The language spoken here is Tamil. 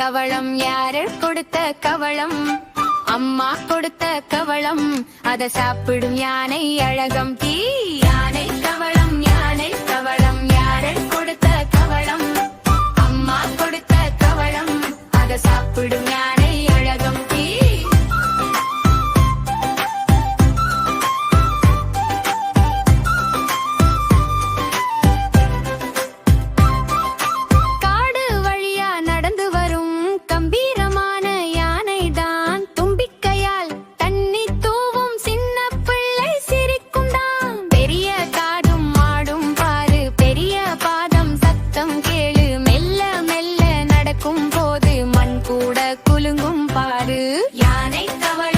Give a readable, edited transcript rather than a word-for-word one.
கவளம் யாரு கொடுத்த கவளம்? அம்மா கொடுத்த கவளம். அத சாப்பிடும் யானை அழகம் தீ. யானை கவளம் யாரு கொடுத்த கவளம்? அம்மா கொடுத்த கவளம். அத சாப்பிடும் யானை அழகம் தீ. காடு வழியா நடந்து வரும் கம்பீரமான யானை தான். தும்பிக்கையால் தண்ணி தூவும் சின்ன பிள்ளை சிரிக்கும் தான். பெரிய காடும் மாடும் பாரு, பெரிய பாதம் சத்தம் கேளு. மெல்ல மெல்ல நடக்கும் போது மண் கூட குலுங்கும் பாரு. யானை கவளம்